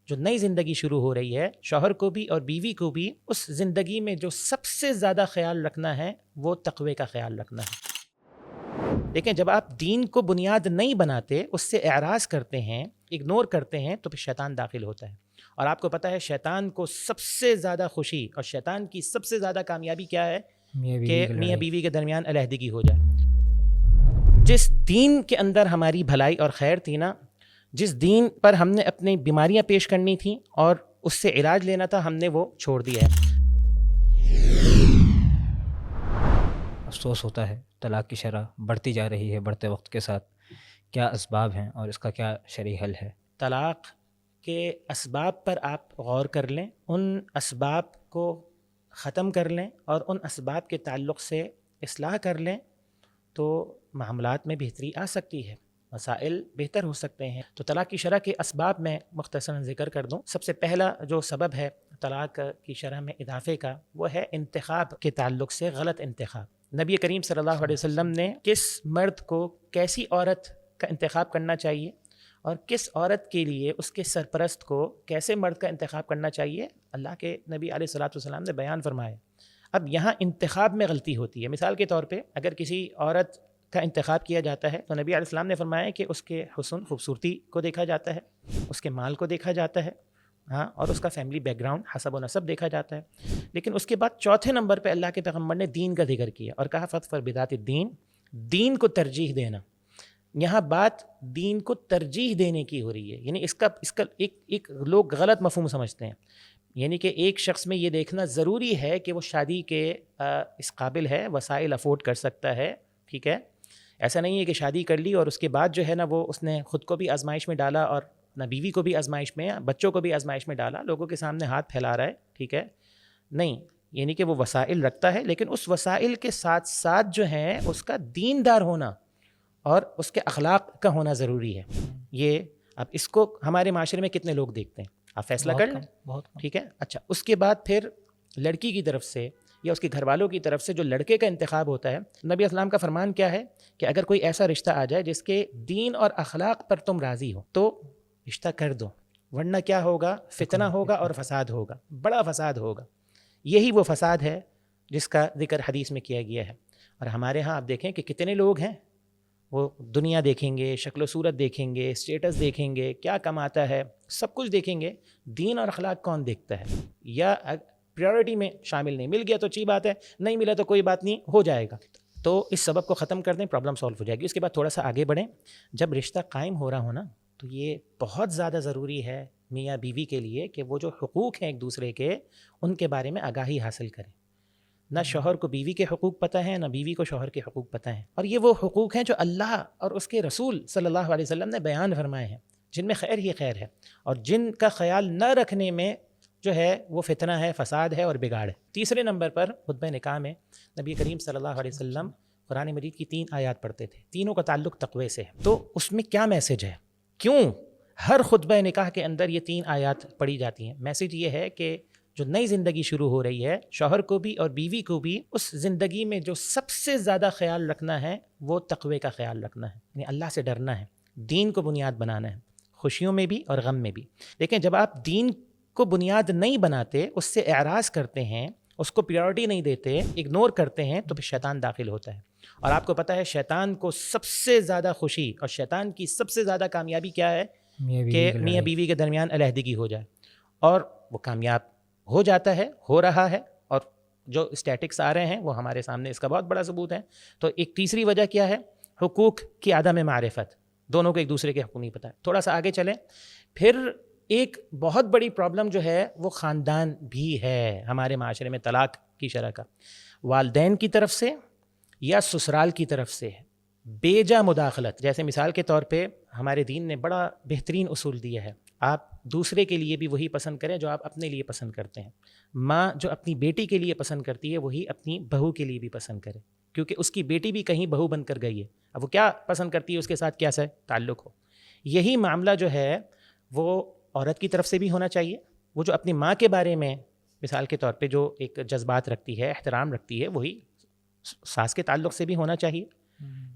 جو نئی زندگی شروع ہو رہی ہے، شوہر کو بھی اور بیوی کو بھی اس زندگی میں جو سب سے زیادہ خیال رکھنا ہے وہ تقوی کا خیال رکھنا ہے۔ دیکھیں، جب آپ دین کو بنیاد نہیں بناتے، اس سے اعراض کرتے ہیں، اگنور کرتے ہیں، تو پھر شیطان داخل ہوتا ہے۔ اور آپ کو پتہ ہے شیطان کو سب سے زیادہ خوشی اور شیطان کی سب سے زیادہ کامیابی کیا ہے؟ کہ میاں بیوی کے درمیان علیحدگی ہو جائے۔ جس دین کے اندر ہماری بھلائی اور خیر تھی نا، جس دین پر ہم نے اپنی بیماریاں پیش کرنی تھیں اور اس سے علاج لینا تھا، ہم نے وہ چھوڑ دیا ہے۔ افسوس ہوتا ہے طلاق کی شرح بڑھتی جا رہی ہے بڑھتے وقت کے ساتھ۔ کیا اسباب ہیں اور اس کا کیا شرعی حل ہے؟ طلاق کے اسباب پر آپ غور کر لیں، ان اسباب کو ختم کر لیں اور ان اسباب کے تعلق سے اصلاح کر لیں تو معاملات میں بہتری آ سکتی ہے، مسائل بہتر ہو سکتے ہیں۔ تو طلاق کی شرح کے اسباب میں مختصراً ذکر کر دوں۔ سب سے پہلا جو سبب ہے طلاق کی شرح میں اضافے کا، وہ ہے انتخاب کے تعلق سے غلط انتخاب۔ نبی کریم صلی اللہ علیہ وسلم نے کس مرد کو کیسی عورت کا انتخاب کرنا چاہیے اور کس عورت کے لیے اس کے سرپرست کو کیسے مرد کا انتخاب کرنا چاہیے، اللہ کے نبی علیہ الصلوۃ والسلام نے بیان فرمایا۔ اب یہاں انتخاب میں غلطی ہوتی ہے۔ مثال کے طور پہ اگر کسی عورت کا انتخاب کیا جاتا ہے تو نبی علیہ السلام نے فرمایا کہ اس کے حسن، خوبصورتی کو دیکھا جاتا ہے، اس کے مال کو دیکھا جاتا ہے، ہاں، اور اس کا فیملی بیک گراؤنڈ، حسب و نسب دیکھا جاتا ہے۔ لیکن اس کے بعد چوتھے نمبر پہ اللہ کے پیغمبر نے دین کا ذکر کیا اور کہا فَاظْفَرْ بِذَاتِ الدین، دین کو ترجیح دینا۔ یہاں بات دین کو ترجیح دینے کی ہو رہی ہے، یعنی اس کا ایک لوگ غلط مفہوم سمجھتے ہیں، یعنی کہ ایک شخص میں یہ دیکھنا ضروری ہے کہ وہ شادی کے اس قابل ہے، وسائل افورڈ کر سکتا ہے، ٹھیک ہے۔ ایسا نہیں ہے کہ شادی کر لی اور اس کے بعد جو ہے نا وہ اس نے خود کو بھی آزمائش میں ڈالا اور نہ بیوی کو بھی آزمائش میں، بچوں کو بھی آزمائش میں ڈالا، لوگوں کے سامنے ہاتھ پھیلا رہا ہے، ٹھیک ہے۔ نہیں، یعنی کہ وہ وسائل رکھتا ہے، لیکن اس وسائل کے ساتھ ساتھ جو ہے اس کا دیندار ہونا اور اس کے اخلاق کا ہونا ضروری ہے۔ یہ اب اس کو ہمارے معاشرے میں کتنے لوگ دیکھتے ہیں، آپ فیصلہ کر لیں، ٹھیک ہے۔ اچھا، اس کے بعد پھر لڑکی کی طرف سے یا اس کے گھر والوں کی طرف سے جو لڑکے کا انتخاب ہوتا ہے، نبی اسلام کا فرمان کیا ہے کہ اگر کوئی ایسا رشتہ آ جائے جس کے دین اور اخلاق پر تم راضی ہو تو رشتہ کر دو، ورنہ کیا ہوگا؟ فتنہ ہوگا اور فساد ہوگا، بڑا فساد ہوگا۔ یہی وہ فساد ہے جس کا ذکر حدیث میں کیا گیا ہے۔ اور ہمارے ہاں آپ دیکھیں کہ کتنے لوگ ہیں، وہ دنیا دیکھیں گے، شکل و صورت دیکھیں گے، اسٹیٹس دیکھیں گے، کیا کماتا ہے، سب کچھ دیکھیں گے، دین اور اخلاق کون دیکھتا ہے؟ یا پریورٹی میں شامل نہیں، مل گیا تو اچھی بات ہے، نہیں ملا تو کوئی بات نہیں، ہو جائے گا۔ تو اس سبب کو ختم کر دیں، پرابلم سالو ہو جائے گی۔ اس کے بعد تھوڑا سا آگے بڑھیں، جب رشتہ قائم ہو رہا ہو نا تو یہ بہت زیادہ ضروری ہے میاں بیوی کے لیے کہ وہ جو حقوق ہیں ایک دوسرے کے، ان کے بارے میں آگاہی حاصل کریں۔ نہ شوہر کو بیوی کے حقوق پتہ ہیں، نہ بیوی کو شوہر کے حقوق پتہ ہیں، اور یہ وہ حقوق ہیں جو اللہ اور اس کے رسول صلی اللہ علیہ وسلم نے بیان فرمائے ہیں، جن میں خیر ہی خیر ہے، اور جن کا خیال نہ رکھنے میں جو ہے وہ فتنہ ہے، فساد ہے اور بگاڑ ہے۔ تیسرے نمبر پر خطبہ نکاح میں نبی کریم صلی اللہ علیہ وسلم قرآن مجید کی 3 آیات پڑھتے تھے، تینوں کا تعلق تقوی سے ہے۔ تو اس میں کیا میسج ہے؟ کیوں ہر خطبہ نکاح کے اندر یہ 3 آیات پڑھی جاتی ہیں؟ میسج یہ ہے کہ جو نئی زندگی شروع ہو رہی ہے، شوہر کو بھی اور بیوی کو بھی اس زندگی میں جو سب سے زیادہ خیال رکھنا ہے وہ تقوی کا خیال رکھنا ہے، یعنی اللہ سے ڈرنا ہے، دین کو بنیاد بنانا ہے، خوشیوں میں بھی اور غم میں بھی۔ لیکن جب آپ دین کو بنیاد نہیں بناتے، اس سے اعراض کرتے ہیں، اس کو پریورٹی نہیں دیتے، اگنور کرتے ہیں، تو پھر شیطان داخل ہوتا ہے۔ اور آپ کو پتہ ہے شیطان کو سب سے زیادہ خوشی اور شیطان کی سب سے زیادہ کامیابی کیا ہے؟ کہ میاں بیوی کے درمیان علیحدگی ہو جائے، اور وہ کامیاب ہو جاتا ہے، ہو رہا ہے، اور جو اسٹیٹکس آ رہے ہیں وہ ہمارے سامنے اس کا بہت بڑا ثبوت ہے۔ تو ایک تیسری وجہ کیا ہے؟ حقوق کی عدم معرفت، دونوں کو ایک دوسرے کے حقوق نہیں پتہ ہے۔ تھوڑا سا آگے چلیں، پھر ایک بہت بڑی پرابلم جو ہے وہ خاندان بھی ہے ہمارے معاشرے میں طلاق کی شرح کا، والدین کی طرف سے یا سسرال کی طرف سے بے جا مداخلت۔ جیسے مثال کے طور پہ ہمارے دین نے بڑا بہترین اصول دیا ہے، آپ دوسرے کے لیے بھی وہی پسند کریں جو آپ اپنے لیے پسند کرتے ہیں۔ ماں جو اپنی بیٹی کے لیے پسند کرتی ہے وہی اپنی بہو کے لیے بھی پسند کرے، کیونکہ اس کی بیٹی بھی کہیں بہو بن کر گئی ہے، اب وہ کیا پسند کرتی ہے اس کے ساتھ کیا سے تعلق ہو۔ یہی معاملہ جو ہے وہ عورت کی طرف سے بھی ہونا چاہیے، وہ جو اپنی ماں کے بارے میں مثال کے طور پہ جو ایک جذبات رکھتی ہے، احترام رکھتی ہے، وہی ساس کے تعلق سے بھی ہونا چاہیے۔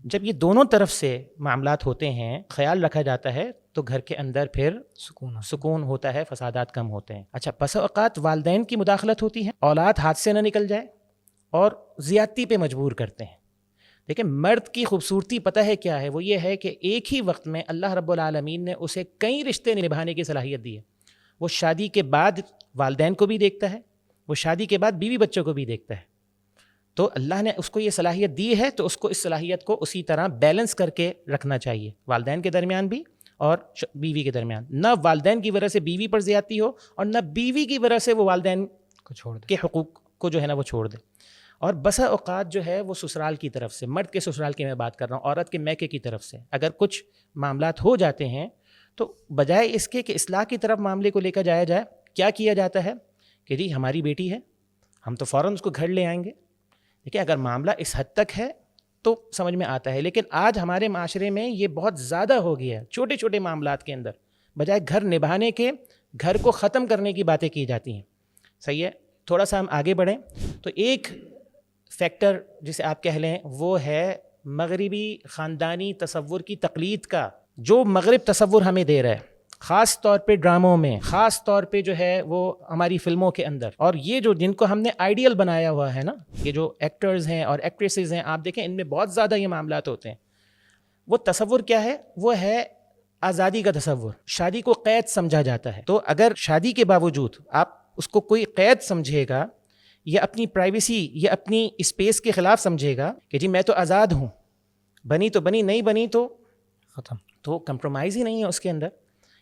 جب یہ دونوں طرف سے معاملات ہوتے ہیں، خیال رکھا جاتا ہے، تو گھر کے اندر پھر سکون ہوتا ہے، فسادات کم ہوتے ہیں۔ اچھا، بسا اوقات والدین کی مداخلت ہوتی ہے، اولاد ہاتھ سے نہ نکل جائے اور زیادتی پہ مجبور کرتے ہیں۔ دیکھیں، مرد کی خوبصورتی پتہ ہے کیا ہے؟ وہ یہ ہے کہ ایک ہی وقت میں اللہ رب العالمین نے اسے کئی رشتے نبھانے کی صلاحیت دی ہے۔ وہ شادی کے بعد والدین کو بھی دیکھتا ہے، وہ شادی کے بعد بیوی بچوں کو بھی دیکھتا ہے۔ تو اللہ نے اس کو یہ صلاحیت دی ہے، تو اس کو اس صلاحیت کو اسی طرح بیلنس کر کے رکھنا چاہیے، والدین کے درمیان بھی اور بیوی کے درمیان۔ نہ والدین کی وجہ سے بیوی پر زیادتی ہو، اور نہ بیوی کی وجہ سے وہ والدین کو چھوڑ دے، کے حقوق کو جو ہے نا وہ چھوڑ دے۔ اور بسا اوقات جو ہے وہ سسرال کی طرف سے، مرد کے سسرال کی میں بات کر رہا ہوں، عورت کے میکے کی طرف سے اگر کچھ معاملات ہو جاتے ہیں، تو بجائے اس کے کہ اصلاح کی طرف معاملے کو لے کر جایا جائے، کیا کیا جاتا ہے کہ جی ہماری بیٹی ہے، ہم تو فوراً اس کو گھر لے آئیں گے۔ دیکھیں، اگر معاملہ اس حد تک ہے تو سمجھ میں آتا ہے، لیکن آج ہمارے معاشرے میں یہ بہت زیادہ ہو گیا ہے۔ چھوٹے چھوٹے معاملات کے اندر بجائے گھر نبھانے کے، گھر کو ختم کرنے کی باتیں کی جاتی ہیں۔ صحیح ہے، تھوڑا سا ہم آگے بڑھیں تو ایک فیکٹر جسے آپ کہہ لیں وہ ہے مغربی خاندانی تصور کی تقلید کا، جو مغرب تصور ہمیں دے رہا ہے، خاص طور پہ ڈراموں میں، خاص طور پہ جو ہے وہ ہماری فلموں کے اندر، اور یہ جو جن کو ہم نے آئیڈیل بنایا ہوا ہے نا، یہ جو ایکٹرز ہیں اور ایکٹریسز ہیں، آپ دیکھیں ان میں بہت زیادہ یہ معاملات ہوتے ہیں۔ وہ تصور کیا ہے؟ وہ ہے آزادی کا تصور۔ شادی کو قید سمجھا جاتا ہے، تو اگر شادی کے باوجود آپ اس کو کوئی قید سمجھے گا، یا اپنی پرائیویسی یا اپنی اسپیس کے خلاف سمجھے گا کہ جی میں تو آزاد ہوں، بنی تو بنی، نہیں بنی تو ختم، تو کمپرومائز ہی نہیں ہے اس کے اندر۔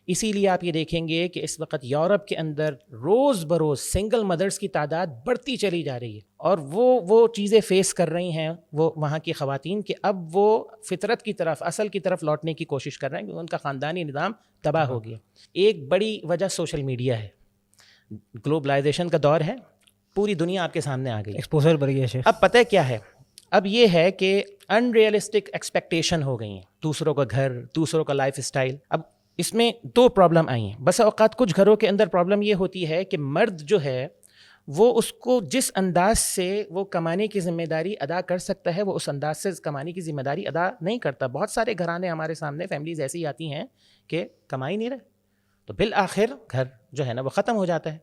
اسی لیے آپ یہ دیکھیں گے کہ اس وقت یورپ کے اندر روز بروز سنگل مدرز کی تعداد بڑھتی چلی جا رہی ہے، اور وہ چیزیں فیس کر رہی ہیں وہ وہاں کی خواتین کہ اب وہ فطرت کی طرف، اصل کی طرف لوٹنے کی کوشش کر رہے ہیں، کیونکہ ان کا خاندانی نظام تباہ ہو گیا۔ ایک بڑی وجہ سوشل میڈیا ہے، گلوبلائزیشن کا دور ہے، پوری دنیا آپ کے سامنے آ گئی، ایکسپوزر بڑھ گیا شیخ۔ اب پتہ ہے کیا ہے؟ اب یہ ہے کہ ان ریئلسٹک ایکسپیکٹیشن ہو گئی ہیں، دوسروں کا گھر، دوسروں کا لائف اسٹائل۔ اب اس میں دو پرابلم آئی ہیں۔ بسا اوقات کچھ گھروں کے اندر پرابلم یہ ہوتی ہے کہ مرد جو ہے وہ اس کو جس انداز سے وہ کمانے کی ذمہ داری ادا کر سکتا ہے، وہ اس انداز سے کمانے کی ذمہ داری ادا نہیں کرتا۔ بہت سارے گھرانے ہمارے سامنے، فیملیز ایسی آتی ہیں کہ کمائی نہیں رہے، تو بالآخر گھر جو ہے نا وہ ختم ہو جاتا ہے۔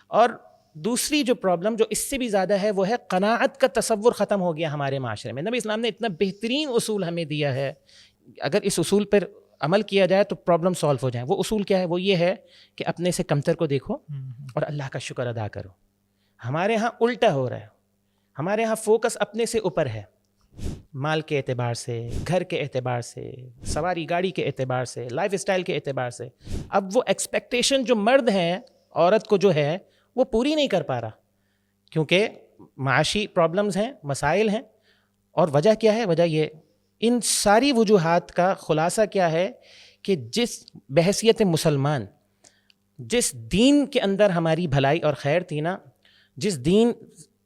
اور دوسری جو پرابلم جو اس سے بھی زیادہ ہے وہ ہے قناعت کا تصور ختم ہو گیا ہمارے معاشرے میں۔ نبی اسلام نے اتنا بہترین اصول ہمیں دیا ہے، اگر اس اصول پر عمل کیا جائے تو پرابلم سالو ہو جائیں۔ وہ اصول کیا ہے؟ وہ یہ ہے کہ اپنے سے کمتر کو دیکھو اور اللہ کا شکر ادا کرو۔ ہمارے ہاں الٹا ہو رہا ہے، ہمارے ہاں فوکس اپنے سے اوپر ہے، مال کے اعتبار سے، گھر کے اعتبار سے، سواری گاڑی کے اعتبار سے، لائف اسٹائل کے اعتبار سے۔ اب وہ ایکسپیکٹیشن جو مرد ہیں عورت کو جو ہے وہ پوری نہیں کر پا رہا، کیونکہ معاشی پرابلمز ہیں، مسائل ہیں۔ اور وجہ کیا ہے؟ وجہ یہ، ان ساری وجوہات کا خلاصہ کیا ہے کہ جس بحیثیت مسلمان، جس دین کے اندر ہماری بھلائی اور خیر تھی نا، جس دین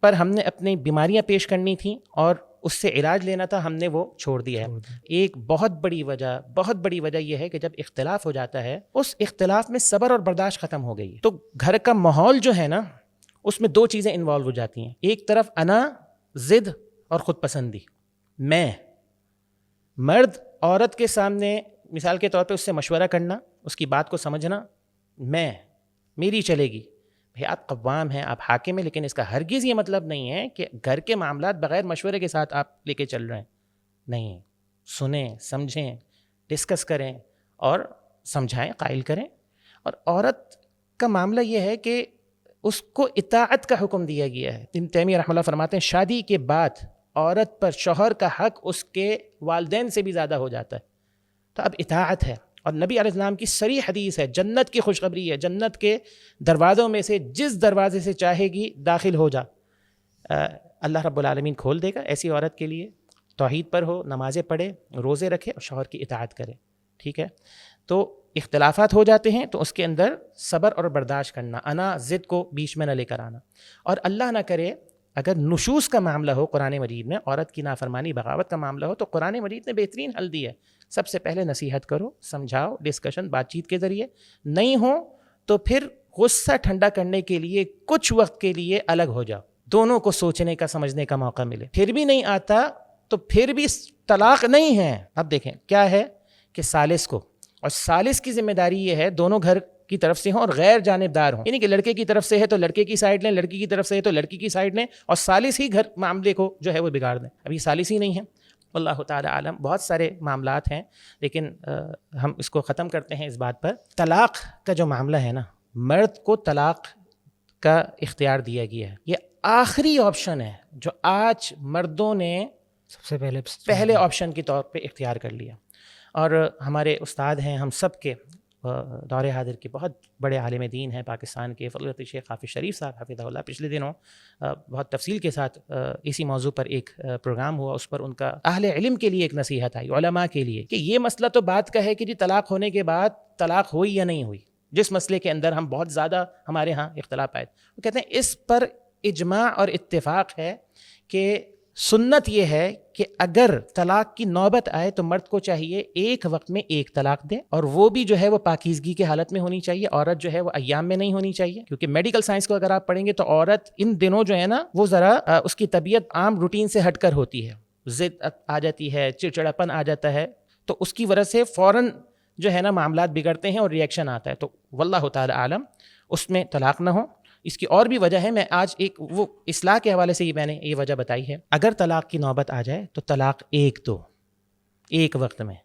پر ہم نے اپنی بیماریاں پیش کرنی تھیں اور اس سے علاج لینا تھا، ہم نے وہ چھوڑ دیا ہے۔ ایک بہت بڑی وجہ یہ ہے کہ جب اختلاف ہو جاتا ہے، اس اختلاف میں صبر اور برداشت ختم ہو گئی ہے، تو گھر کا ماحول جو ہے نا اس میں دو چیزیں انوالو ہو جاتی ہیں۔ ایک طرف انا، ضد اور خود پسندی، میں، مرد عورت کے سامنے مثال کے طور پہ اس سے مشورہ کرنا، اس کی بات کو سمجھنا، میں، میری چلے گی۔ بھئی آپ قوام ہیں، آپ حاکم ہیں، لیکن اس کا ہرگز یہ مطلب نہیں ہے کہ گھر کے معاملات بغیر مشورے کے ساتھ آپ لے کے چل رہے ہیں۔ نہیں، سنیں، سمجھیں، ڈسکس کریں اور سمجھائیں، قائل کریں۔ اور عورت کا معاملہ یہ ہے کہ اس کو اطاعت کا حکم دیا گیا ہے۔ ابن تیمیہ رحمہ اللہ فرماتے ہیں شادی کے بعد عورت پر شوہر کا حق اس کے والدین سے بھی زیادہ ہو جاتا ہے، تو اب اطاعت ہے۔ اور نبی علیہ السلام کی صریح حدیث ہے، جنت کی خوشخبری ہے، جنت کے دروازوں میں سے جس دروازے سے چاہے گی داخل ہو جا، اللہ رب العالمین کھول دے گا ایسی عورت کے لیے، توحید پر ہو، نمازیں پڑھے، روزے رکھے اور شوہر کی اطاعت کرے۔ ٹھیک ہے، تو اختلافات ہو جاتے ہیں تو اس کے اندر صبر اور برداشت کرنا، انا ضد کو بیچ میں نہ لے کر آنا۔ اور اللہ نہ کرے اگر نشوز کا معاملہ ہو قرآن مجید میں، عورت کی نافرمانی بغاوت کا معاملہ ہو، تو قرآن مجید نے بہترین حل دی ہے۔ سب سے پہلے نصیحت کرو، سمجھاؤ، ڈسکشن، بات چیت کے ذریعے۔ نہیں ہو تو پھر غصہ ٹھنڈا کرنے کے لیے کچھ وقت کے لیے الگ ہو جاؤ، دونوں کو سوچنے کا، سمجھنے کا موقع ملے۔ پھر بھی نہیں آتا تو پھر بھی طلاق نہیں ہے. اب دیکھیں کیا ہے کہ ثالث کو، اور ثالث کی ذمہ داری یہ ہے دونوں گھر کی طرف سے ہوں اور غیر جانبدار ہوں، یعنی کہ لڑکے کی طرف سے ہے تو لڑکے کی سائڈ لیں، لڑکی کی طرف سے ہے تو لڑکی کی سائڈ لیں، اور ثالث ہی گھر معاملے کو جو ہے وہ بگاڑ دیں. ابھی ثالث ہی نہیں ہے. اللہ تعالی عالم. بہت سارے معاملات ہیں، لیکن ہم اس کو ختم کرتے ہیں اس بات پر. طلاق کا جو معاملہ ہے نا، مرد کو طلاق کا اختیار دیا گیا ہے. یہ آخری آپشن ہے جو آج مردوں نے سب سے پہلے آپشن کے طور پہ اختیار کر لیا. اور ہمارے استاد ہیں ہم سب کے دور حاضر کے بہت بڑے عالم دین ہیں پاکستان کے، فضیلت شیخ حافظ شریف صاحب حفظہ اللہ. پچھلے دنوں بہت تفصیل کے ساتھ اسی موضوع پر ایک پروگرام ہوا، اس پر ان کا اہل علم کے لیے ایک نصیحت آئی، علماء کے لیے، کہ یہ مسئلہ تو بات کا ہے کہ جی طلاق ہونے کے بعد طلاق ہوئی یا نہیں ہوئی، جس مسئلے کے اندر ہم بہت زیادہ ہمارے ہاں اختلاف آئے. وہ کہتے ہیں اس پر اجماع اور اتفاق ہے کہ سنت یہ ہے کہ اگر طلاق کی نوبت آئے تو مرد کو چاہیے ایک وقت میں ایک طلاق دے، اور وہ بھی جو ہے وہ پاکیزگی کے حالت میں ہونی چاہیے. عورت جو ہے وہ ایام میں نہیں ہونی چاہیے، کیونکہ میڈیکل سائنس کو اگر آپ پڑھیں گے تو عورت ان دنوں جو ہے نا وہ ذرا اس کی طبیعت عام روٹین سے ہٹ کر ہوتی ہے، ضد آ جاتی ہے، چڑچڑاپن آ جاتا ہے، تو اس کی وجہ سے فوراً جو ہے نا معاملات بگڑتے ہیں اور ریئیکشن آتا ہے. تو واللہ تعالی عالم اس میں طلاق نہ ہو. اس کی اور بھی وجہ ہے، میں آج ایک وہ اصلاح کے حوالے سے میں نے یہ وجہ بتائی ہے. اگر طلاق کی نوبت آ جائے تو طلاق ایک دو ایک وقت میں.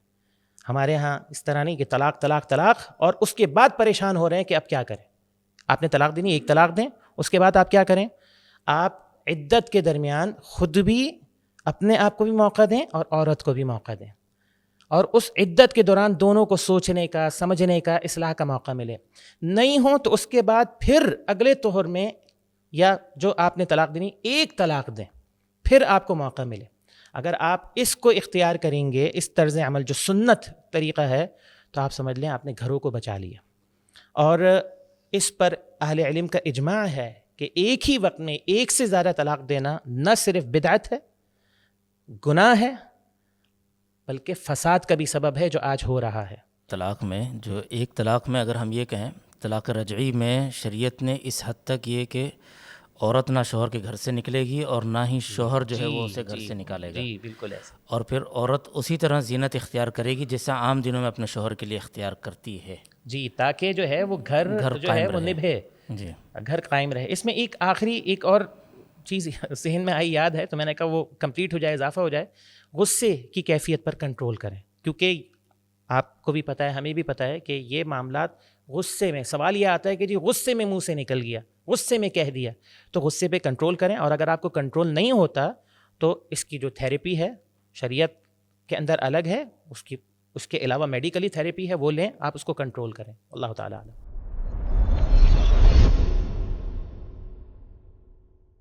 ہمارے ہاں اس طرح نہیں کہ طلاق طلاق طلاق اور اس کے بعد پریشان ہو رہے ہیں کہ اب کیا کریں. آپ نے طلاق دینی، ایک طلاق دیں، اس کے بعد آپ کیا کریں؟ آپ عدت کے درمیان خود بھی اپنے آپ کو بھی موقع دیں اور عورت کو بھی موقع دیں، اور اس عدت کے دوران دونوں کو سوچنے کا، سمجھنے کا، اصلاح کا موقع ملے. نہیں ہو تو اس کے بعد پھر اگلے طہر میں یا جو آپ نے طلاق دینی ایک طلاق دیں، پھر آپ کو موقع ملے. اگر آپ اس کو اختیار کریں گے، اس طرز عمل جو سنت طریقہ ہے، تو آپ سمجھ لیں آپ نے گھروں کو بچا لیا. اور اس پر اہل علم کا اجماع ہے کہ ایک ہی وقت میں ایک سے زیادہ طلاق دینا نہ صرف بدعت ہے، گناہ ہے، بلکہ فساد کا بھی سبب ہے جو آج ہو رہا ہے. طلاق میں جو ایک طلاق میں اگر ہم یہ کہیں طلاق رجعی میں شریعت نے اس حد تک یہ کہ عورت نہ شوہر کے گھر سے نکلے گی اور نہ ہی شوہر جو ہے وہ اسے گھر سے نکالے گا. جی بالکل ایسا. اور پھر عورت اسی طرح زینت اختیار کرے گی جیسا عام دنوں میں اپنے شوہر کے لیے اختیار کرتی ہے. جی تاکہ جو ہے وہ گھر جو ہے وہ نبھے، جی گھر قائم رہے. اس میں ایک آخری ایک اور چیز ذہن میں آئی، یاد ہے تو میں نے کہا وہ کمپلیٹ ہو جائے، اضافہ ہو جائے. غصے کی کیفیت پر کنٹرول کریں، کیونکہ آپ کو بھی پتہ ہے، ہمیں بھی پتہ ہے کہ یہ معاملات غصے میں، سوال یہ آتا ہے کہ جی غصے میں منہ سے نکل گیا، غصے میں کہہ دیا، تو غصے پہ کنٹرول کریں. اور اگر آپ کو کنٹرول نہیں ہوتا تو اس کی جو تھیراپی ہے شریعت کے اندر الگ ہے، اس کے علاوہ میڈیکلی تھیراپی ہے، وہ لیں، آپ اس کو کنٹرول کریں. اللہ تعالیٰ عالم.